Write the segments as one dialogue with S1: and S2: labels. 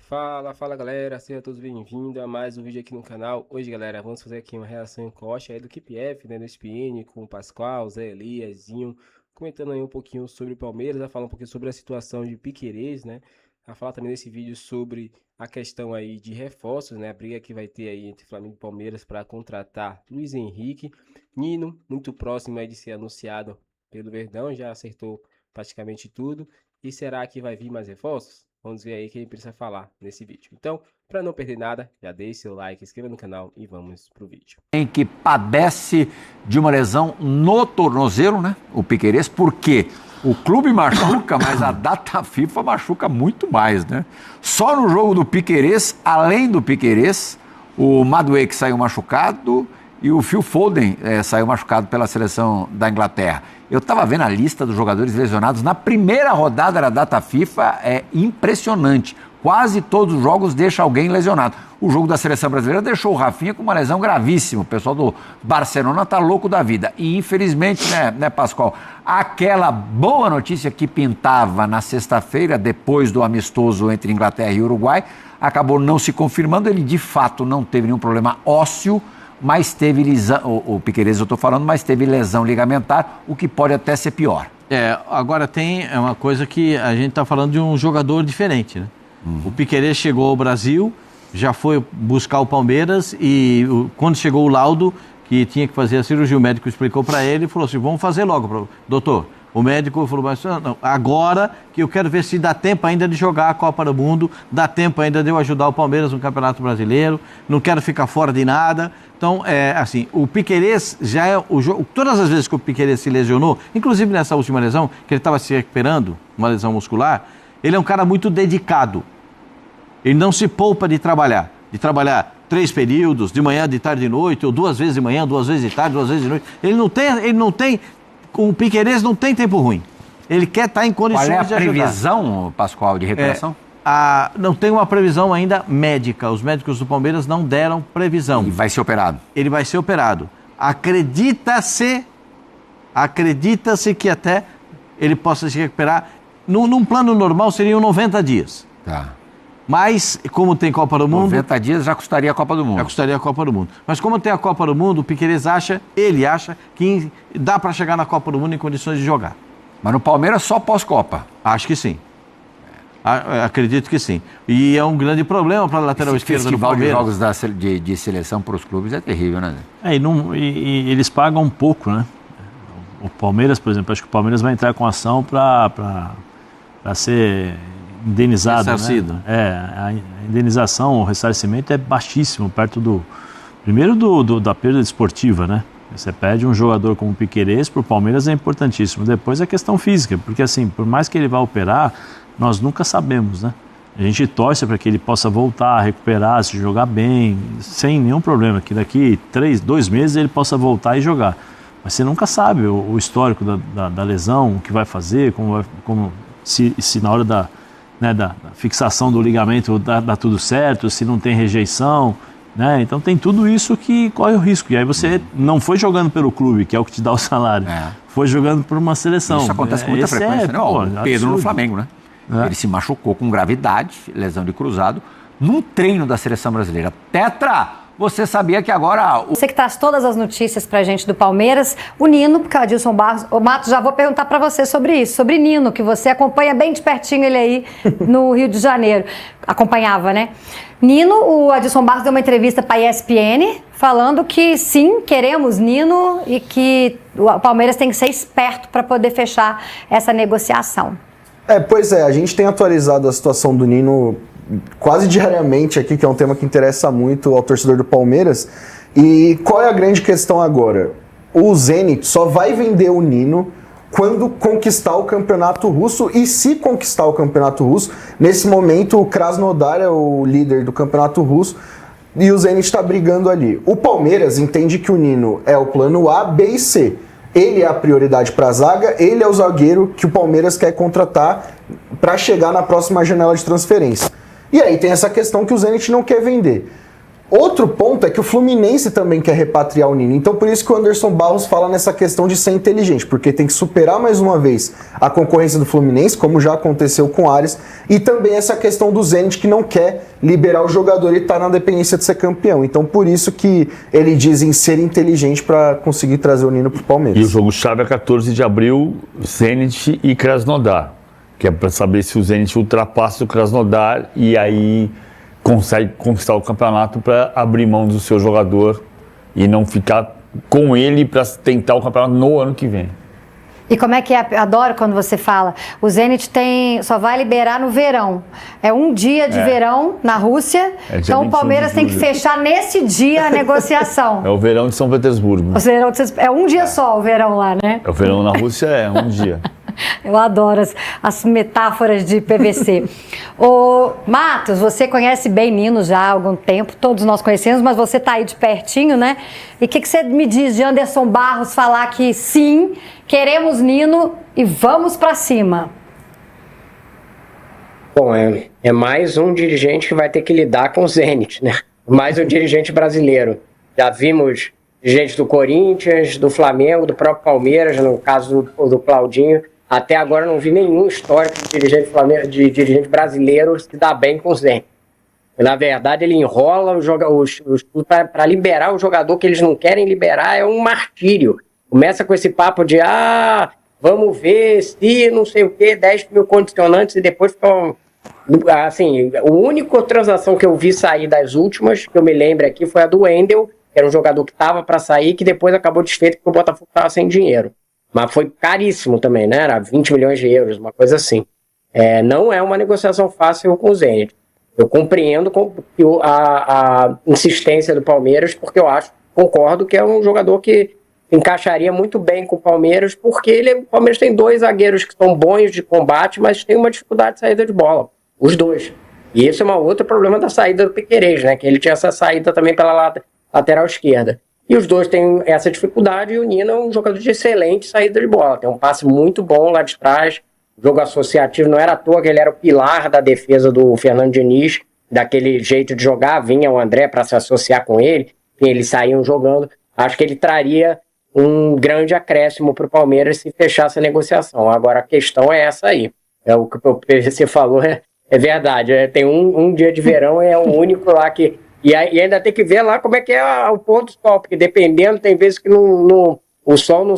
S1: Fala galera, sejam todos bem-vindos a mais um vídeo aqui no canal. Hoje galera, vamos fazer aqui uma reação em coxa aí do KPF, né, do SPN, com o Pascoal, Zé Eliasinho, comentando aí um pouquinho sobre o Palmeiras, a falar um pouquinho sobre a situação de Piquerez, né, a falar também nesse vídeo sobre a questão aí de reforços, né, a briga que vai ter aí entre Flamengo e Palmeiras para contratar Luiz Henrique. Nino, muito próximo aí de ser anunciado pelo Verdão, já acertou praticamente tudo. E será que vai vir mais reforços? Vamos ver aí o que ele precisa falar nesse vídeo. Então, para não perder nada, já deixe seu like, inscreva no canal e vamos pro vídeo.
S2: Em que padece de uma lesão no tornozelo, né? O Piquerez, porque o clube machuca, mas a data FIFA machuca muito mais, né? Só no jogo do Piquerez, além do Piquerez, o Madueke saiu machucado e o Phil Foden saiu machucado pela seleção da Inglaterra. Eu estava vendo a lista dos jogadores lesionados na primeira rodada da data FIFA, é impressionante. Quase todos os jogos deixa alguém lesionado. O jogo da seleção brasileira deixou o Rafinha com uma lesão gravíssima. O pessoal do Barcelona está louco da vida. E infelizmente, né, Pascoal, aquela boa notícia que pintava na sexta-feira, depois do amistoso entre Inglaterra e Uruguai, acabou não se confirmando. Ele de fato não teve nenhum problema ósseo, mas teve lesão, o Piquerez eu estou falando, mas teve lesão ligamentar, o que pode até ser pior.
S3: Agora tem uma coisa que a gente está falando de um jogador diferente, né? O Piquerez chegou ao Brasil, já foi buscar o Palmeiras e quando chegou o laudo que tinha que fazer a cirurgia, o médico explicou para ele e falou assim, vamos fazer logo, doutor. O médico falou, mas não, agora que eu quero ver se dá tempo ainda de jogar a Copa do Mundo, dá tempo ainda de eu ajudar o Palmeiras no Campeonato Brasileiro, não quero ficar fora de nada. Então, assim, o Piquerez já é o jogo. Todas as vezes que o Piquerez se lesionou, inclusive nessa última lesão, que ele estava se recuperando, uma lesão muscular, ele é um cara muito dedicado. Ele não se poupa de trabalhar 3 períodos, de manhã, de tarde e de noite, ou 2 vezes de manhã, 2 vezes de tarde, 2 vezes de noite. Ele não tem, o Piquerez não tem tempo ruim. Ele quer estar em condições de ajudar.
S2: Qual é a previsão, Pascoal, de recuperação?
S3: Não tem uma previsão ainda médica. Os médicos do Palmeiras não deram previsão.
S2: E vai ser operado? Ele
S3: vai ser operado. Acredita-se que até ele possa se recuperar. Num plano normal seriam 90 dias.
S2: Tá.
S3: Mas, como tem Copa do Mundo...
S2: 90 dias já custaria a Copa do Mundo.
S3: Já custaria a Copa do Mundo. Mas como tem a Copa do Mundo, o Piquerez acha que dá para chegar na Copa do Mundo em condições de jogar.
S2: Mas no Palmeiras só pós-Copa?
S3: Acho que sim. Acredito que sim. E é um grande problema para a lateral esquerda do Palmeiras.
S2: Esse festival de jogos de seleção para os clubes é terrível, né?
S4: E eles pagam um pouco, né? O Palmeiras, por exemplo, acho que o Palmeiras vai entrar com ação para ser indenizado, né? A indenização, o ressarcimento é baixíssimo, perto da perda esportiva, né? Você pede um jogador como o Piquerez, para o Palmeiras é importantíssimo. Depois a questão física, porque assim, por mais que ele vá operar, nós nunca sabemos, né? A gente torce para que ele possa voltar, recuperar, se jogar bem, sem nenhum problema, que daqui 2 meses ele possa voltar e jogar. Mas você nunca sabe o histórico da lesão, o que vai fazer, se na hora da fixação do ligamento dá tudo certo, se não tem rejeição, né? Então tem tudo isso que corre o risco. E aí você não foi jogando pelo clube, que é o que te dá o salário, foi jogando por uma seleção.
S2: Isso acontece com muita frequência, né? O Pedro no Flamengo, né? Ele se machucou com gravidade, lesão de cruzado, num treino da seleção brasileira. Tetra, você sabia que agora...
S5: Você que traz todas as notícias pra gente do Palmeiras, o Nino, porque o Adilson Barros... Ô, Matos, já vou perguntar pra você sobre isso, sobre Nino, que você acompanha bem de pertinho ele aí no Rio de Janeiro. Acompanhava, né? Nino, o Adilson Barros deu uma entrevista pra ESPN, falando que sim, queremos Nino e que o Palmeiras tem que ser esperto para poder fechar essa negociação.
S6: Pois é, a gente tem atualizado a situação do Nino quase diariamente aqui, que é um tema que interessa muito ao torcedor do Palmeiras. E qual é a grande questão agora? O Zenit só vai vender o Nino quando conquistar o campeonato russo, e se conquistar o campeonato russo, nesse momento o Krasnodar é o líder do campeonato russo e o Zenit está brigando ali. O Palmeiras entende que o Nino é o plano A, B e C. Ele é a prioridade para a zaga, ele é o zagueiro que o Palmeiras quer contratar para chegar na próxima janela de transferência. E aí tem essa questão que o Zenit não quer vender. Outro ponto é que o Fluminense também quer repatriar o Nino. Então por isso que o Anderson Barros fala nessa questão de ser inteligente, porque tem que superar mais uma vez a concorrência do Fluminense, como já aconteceu com o Ares, e também essa questão do Zenit que não quer liberar o jogador e tá na dependência de ser campeão. Então por isso que ele diz em ser inteligente para conseguir trazer o Nino pro Palmeiras.
S7: E o jogo-chave é 14 de abril, Zenit e Krasnodar, que é para saber se o Zenit ultrapassa o Krasnodar e aí consegue conquistar o campeonato para abrir mão do seu jogador e não ficar com ele para tentar o campeonato no ano que vem.
S5: E como é que é? Eu adoro quando você fala. O Zenit só vai liberar no verão. É um dia de verão na Rússia. Então o Palmeiras tem que fechar nesse dia a negociação.
S7: É o verão de São Petersburgo.
S5: É um dia só o verão lá, né?
S7: É o verão na Rússia, é um dia.
S5: Eu adoro as metáforas de PVC. Ô, Matos, você conhece bem Nino já há algum tempo, todos nós conhecemos, mas você tá aí de pertinho, né? E o que você me diz de Anderson Barros falar que sim, queremos Nino e vamos pra cima?
S8: Bom, é mais um dirigente que vai ter que lidar com o Zenit, né? Mais um dirigente brasileiro. Já vimos dirigentes do Corinthians, do Flamengo, do próprio Palmeiras, no caso do Claudinho. Até agora não vi nenhum histórico de dirigente brasileiro se dar bem com o Zenit. Na verdade, ele enrola para liberar o jogador que eles não querem liberar, é um martírio. Começa com esse papo de, vamos ver se não sei o quê, 10 mil condicionantes e depois ficam... Assim, a única transação que eu vi sair das últimas, que eu me lembro aqui, foi a do Wendel, que era um jogador que estava para sair, que depois acabou desfeito porque o Botafogo estava sem dinheiro. Mas foi caríssimo também, né? Era 20 milhões de euros, uma coisa assim. Não é uma negociação fácil com o Zenit. Eu compreendo a insistência do Palmeiras, porque concordo que é um jogador que encaixaria muito bem com o Palmeiras, porque o Palmeiras tem 2 zagueiros que são bons de combate, mas tem uma dificuldade de saída de bola. Os 2. E esse é um outro problema da saída do Piquerez, né? Que ele tinha essa saída também pela lateral esquerda. E os 2 têm essa dificuldade e o Nino é um jogador de excelente saída de bola. Tem um passe muito bom lá de trás, jogo associativo, não era à toa que ele era o pilar da defesa do Fernando Diniz, daquele jeito de jogar, vinha o André para se associar com ele, e eles saíam jogando. Acho que ele traria um grande acréscimo para o Palmeiras se fechasse a negociação. Agora a questão é essa aí. O que o PVC falou é verdade. Tem um dia de verão, é o único lá que... E ainda tem que ver lá como é que é o pôr do sol, porque dependendo, tem vezes que o sol não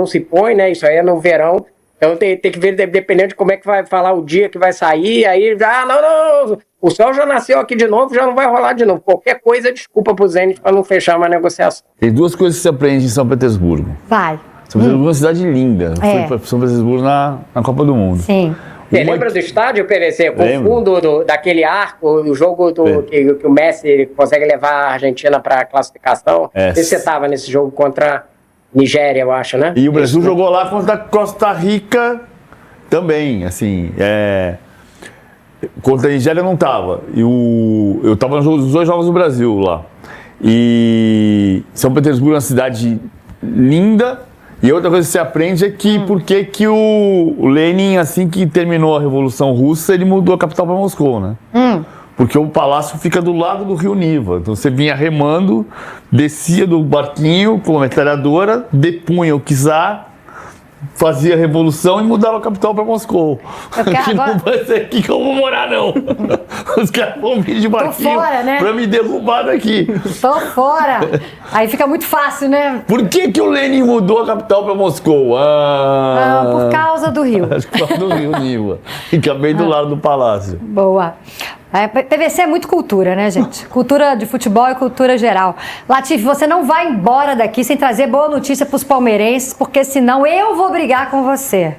S8: se põe, né? Isso aí é no verão. Então tem que ver, dependendo de como é que vai falar o dia que vai sair, aí já, não, o sol já nasceu aqui de novo, já não vai rolar de novo. Qualquer coisa, desculpa pro Zenit para não fechar uma negociação.
S7: Tem 2 coisas que se aprende em São Petersburgo.
S5: Vai.
S7: São Petersburgo é uma cidade linda. Fui para São Petersburgo na Copa do Mundo.
S5: Sim.
S8: Você lembra do estádio, PVC? Com o fundo daquele arco, o jogo que o Messi consegue levar a Argentina para a classificação? Você estava nesse jogo contra Nigéria, eu acho, né?
S7: E o Brasil jogou lá contra Costa Rica também, assim. Contra a Nigéria não estava. Eu estava nos 2 jogos do Brasil lá. E São Petersburgo é uma cidade linda. E outra coisa que você aprende é que por que o Lenin, assim que terminou a Revolução Russa, ele mudou a capital para Moscou, né? Porque o palácio fica do lado do rio Niva. Então você vinha remando, descia do barquinho com a metralhadora, depunha o czar, fazia a revolução e mudava a capital para Moscou. Que não vai ser aqui que eu vou morar, não. Os caras vão vir de barquinho para me derrubar daqui.
S5: Tô fora. Aí fica muito fácil, né?
S7: Por que o Lenin mudou a capital para Moscou?
S5: Por causa do rio.
S7: Acho que por causa do rio Niva. Fica bem do lado do palácio.
S5: Boa. PVC é muito cultura, né, gente? Cultura de futebol e cultura geral. Latifi, você não vai embora daqui sem trazer boa notícia para os palmeirenses, porque senão eu vou brigar com você.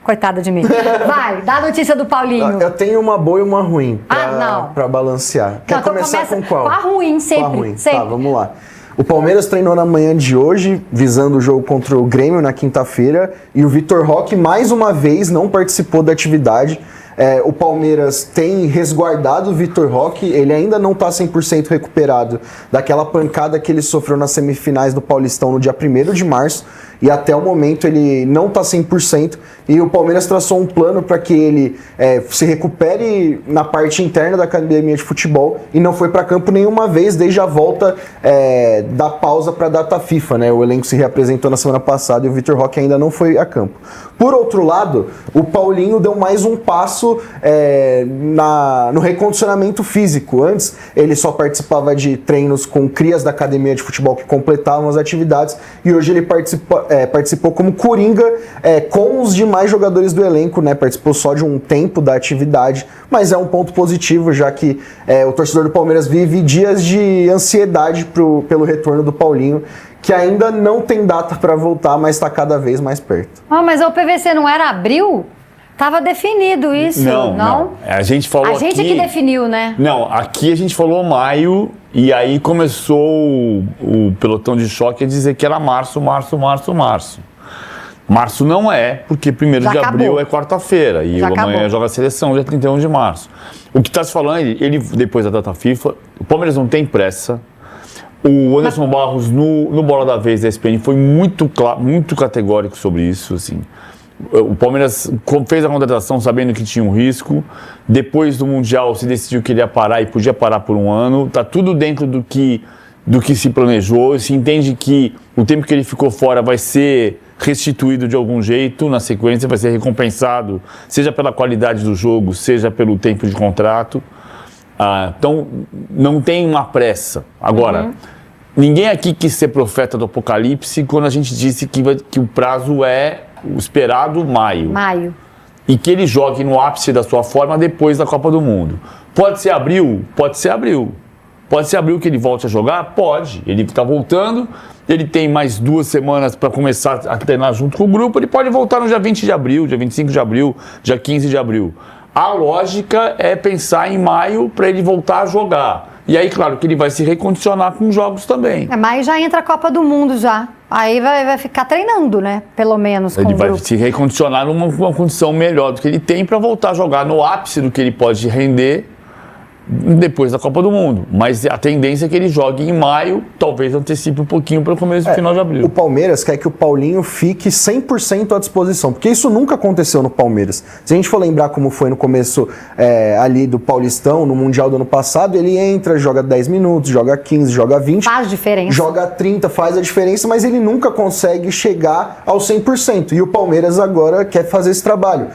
S5: Coitada de mim. Vai, dá a notícia do Paulinho.
S6: Eu tenho uma boa e uma ruim pra balancear. Quer começar com qual?
S5: Com a ruim, sempre.
S6: Com a ruim. Tá, vamos lá. O Palmeiras treinou na manhã de hoje, visando o jogo contra o Grêmio na quinta-feira, e o Vitor Roque, mais uma vez, não participou da atividade. O Palmeiras tem resguardado o Vitor Roque, ele ainda não está 100% recuperado daquela pancada que ele sofreu nas semifinais do Paulistão no dia 1º de março, e até o momento ele não está 100%, e o Palmeiras traçou um plano para que ele se recupere na parte interna da academia de futebol, e não foi para campo nenhuma vez desde a volta da pausa para a data FIFA, né? O elenco se reapresentou na semana passada e o Vitor Roque ainda não foi a campo. Por outro lado, o Paulinho deu mais um passo no recondicionamento físico. Antes, ele só participava de treinos com crias da academia de futebol que completavam as atividades, e hoje ele participou como coringa com os demais jogadores do elenco, né? Participou só de um tempo da atividade, mas é um ponto positivo, já que o torcedor do Palmeiras vive dias de ansiedade pelo retorno do Paulinho, que ainda não tem data para voltar, mas está cada vez mais perto.
S5: Mas o PVC não era abril? Tava definido isso, não?
S7: A gente falou
S5: A gente
S7: aqui,
S5: que definiu, né?
S7: Não, aqui a gente falou maio, e aí começou o pelotão de choque a dizer que era março. Março não é, porque 1º de abril é quarta-feira, e amanhã joga a seleção, dia 31 de março. O que está se falando, ele depois da data FIFA, o Palmeiras não tem pressa. O Anderson Barros, no Bola da Vez da ESPN, foi muito categórico sobre isso, assim. O Palmeiras fez a contratação sabendo que tinha um risco. Depois do Mundial se decidiu que ele ia parar e podia parar por um ano. Está tudo dentro do que se planejou. Se entende que o tempo que ele ficou fora vai ser restituído de algum jeito. Na sequência vai ser recompensado, seja pela qualidade do jogo, seja pelo tempo de contrato. Então não tem uma pressa. Agora, ninguém aqui quis ser profeta do apocalipse quando a gente disse que o prazo é o esperado maio. E que ele jogue no ápice da sua forma depois da Copa do Mundo. Pode ser abril? Pode ser abril. Pode ser abril que ele volte a jogar? Pode. Ele está voltando, ele tem mais 2 semanas para começar a treinar junto com o grupo, ele pode voltar no dia 20 de abril, dia 25 de abril, dia 15 de abril. A lógica é pensar em maio para ele voltar a jogar. E aí, claro, que ele vai se recondicionar com jogos também.
S5: Maio já entra a Copa do Mundo já. Aí vai ficar treinando, né? Pelo menos com
S7: ele
S5: o
S7: vai
S5: grupo.
S7: se recondicionar numa condição melhor do que ele tem para voltar a jogar no ápice do que ele pode render depois da Copa do Mundo. Mas a tendência é que ele jogue em maio, talvez antecipe um pouquinho para o começo do final de abril.
S6: O Palmeiras quer que o Paulinho fique 100% à disposição, porque isso nunca aconteceu no Palmeiras. Se a gente for lembrar como foi no começo ali do Paulistão, no Mundial do ano passado, ele entra, joga 10 minutos, joga 15, joga 20.
S5: Faz diferença.
S6: Joga 30, faz a diferença, mas ele nunca consegue chegar ao 100%. E o Palmeiras agora quer fazer esse trabalho.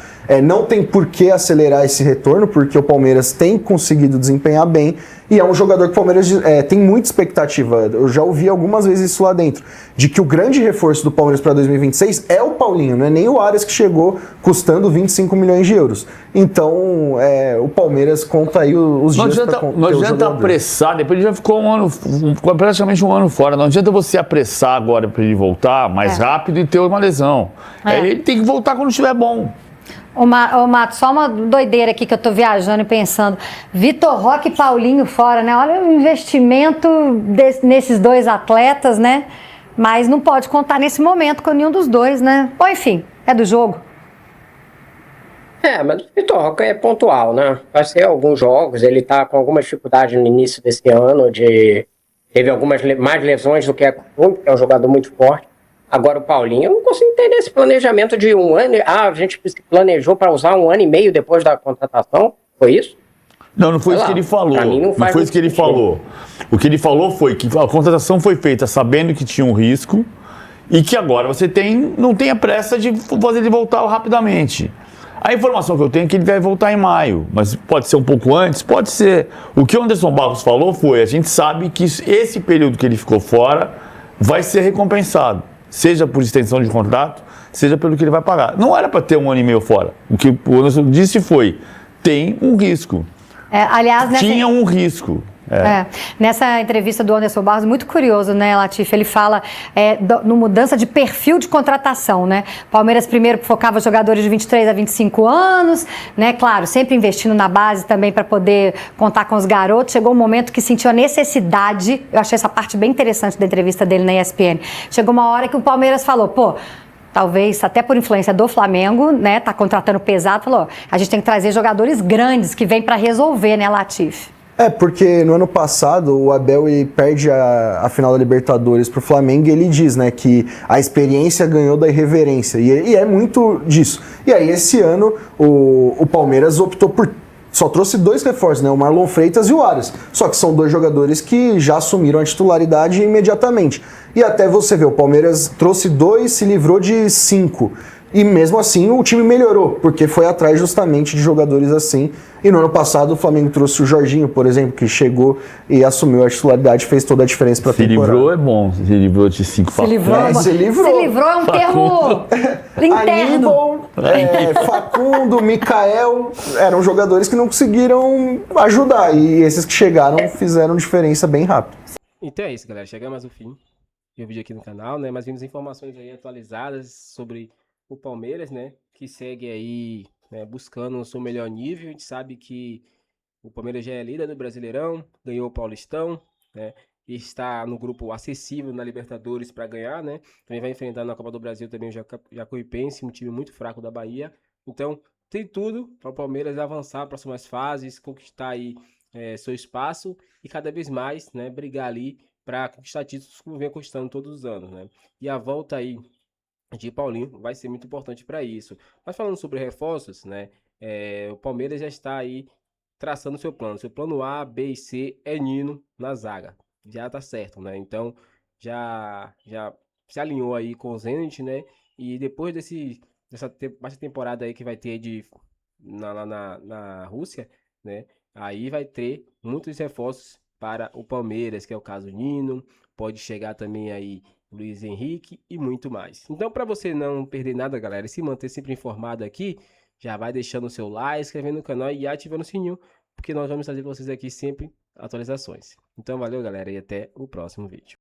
S6: Não tem por que acelerar esse retorno, porque o Palmeiras tem conseguido desempenhar bem, e é um jogador que o Palmeiras tem muita expectativa. Eu já ouvi algumas vezes isso lá dentro, de que o grande reforço do Palmeiras para 2026 é o Paulinho, não é nem o Arias, que chegou custando 25 milhões de euros. Então, o Palmeiras conta aí os dias para ter
S7: Não adianta apressar, depois ele já ficou praticamente um ano fora. Não adianta você apressar agora para ele voltar mais rápido e ter uma lesão. Ele tem que voltar quando estiver bom.
S5: Ô Mato, só uma doideira aqui que eu tô viajando e pensando. Vitor Roque e Paulinho fora, né? Olha o investimento nesses 2 atletas, né? Mas não pode contar nesse momento com nenhum dos dois, né? Bom, enfim, é do jogo.
S8: Mas o Vitor Roque é pontual, né? Vai ser alguns jogos, ele tá com alguma dificuldade no início desse ano, teve algumas mais lesões do que é um jogador muito forte. Agora o Paulinho, eu não consigo entender esse planejamento de um ano. A gente planejou para usar 1 ano e meio depois da contratação, foi isso?
S7: Não foi isso que ele falou. Não foi isso que ele falou. O que ele falou foi que a contratação foi feita sabendo que tinha um risco e que agora você não tem a pressa de fazer ele voltar rapidamente. A informação que eu tenho é que ele vai voltar em maio, mas pode ser um pouco antes? Pode ser. O que o Anderson Barros falou foi, a gente sabe que esse período que ele ficou fora vai ser recompensado. Seja por extensão de contrato, seja pelo que ele vai pagar. Não era para ter 1 ano e meio fora. O que o Anderson disse foi, tem um risco.
S5: Aliás,
S7: tinha um risco.
S5: Nessa entrevista do Anderson Barros, muito curioso, né, Latif? Ele fala no mudança de perfil de contratação, né? Palmeiras primeiro focava jogadores de 23 a 25 anos, né? Claro, sempre investindo na base também para poder contar com os garotos. Chegou um momento que sentiu a necessidade, eu achei essa parte bem interessante da entrevista dele na ESPN. Chegou uma hora que o Palmeiras falou, talvez até por influência do Flamengo, né? Tá contratando pesado, falou, a gente tem que trazer jogadores grandes que vêm para resolver, né, Latif?
S6: Porque no ano passado o Abel ele perde a final da Libertadores pro Flamengo e ele diz, né, que a experiência ganhou da irreverência. E é muito disso. E aí esse ano o Palmeiras optou por... Só trouxe 2 reforços, né? O Marlon Freitas e o Arias. Só que são 2 jogadores que já assumiram a titularidade imediatamente. E até você ver, o Palmeiras trouxe 2, se livrou de 5. E mesmo assim o time melhorou, porque foi atrás justamente de jogadores assim. E no ano passado o Flamengo trouxe o Jorginho, por exemplo, que chegou e assumiu a titularidade, fez toda a diferença para a temporada.
S7: Se livrou é bom, se livrou de 5
S5: Se livrou,
S6: se livrou.
S5: Se livrou é um termo interno.
S6: Aníbal, Facundo, Mikael, eram jogadores que não conseguiram ajudar. E esses que chegaram fizeram diferença bem rápido.
S1: Então é isso, galera. Chegamos ao fim do vídeo aqui no canal, né? Mas vimos informações aí atualizadas sobre o Palmeiras, né? Que segue aí, né, buscando o seu melhor nível. A gente sabe que o Palmeiras já é líder do Brasileirão, ganhou o Paulistão, né? E está no grupo acessível na Libertadores para ganhar, né? Também vai enfrentar na Copa do Brasil também o Jacuipense, um time muito fraco da Bahia. Então, tem tudo para o Palmeiras avançar para próximas fases, conquistar aí seu espaço e cada vez mais, né, brigar ali para conquistar títulos como vem conquistando todos os anos, né? E a volta aí de Paulinho vai ser muito importante para isso. Mas falando sobre reforços, né? O Palmeiras já está aí traçando seu plano. Seu plano A, B e C é Nino na zaga. Já tá certo, né? Então já se alinhou aí com o Zenit, né? E depois dessa temporada aí que vai ter na Rússia, né? Aí vai ter muitos reforços para o Palmeiras, que é o caso Nino. Pode chegar também aí Luiz Henrique e muito mais. Então, para você não perder nada, galera, e se manter sempre informado aqui, já vai deixando o seu like, inscrevendo no canal e ativando o sininho, porque nós vamos trazer para vocês aqui sempre atualizações. Então, valeu, galera, e até o próximo vídeo.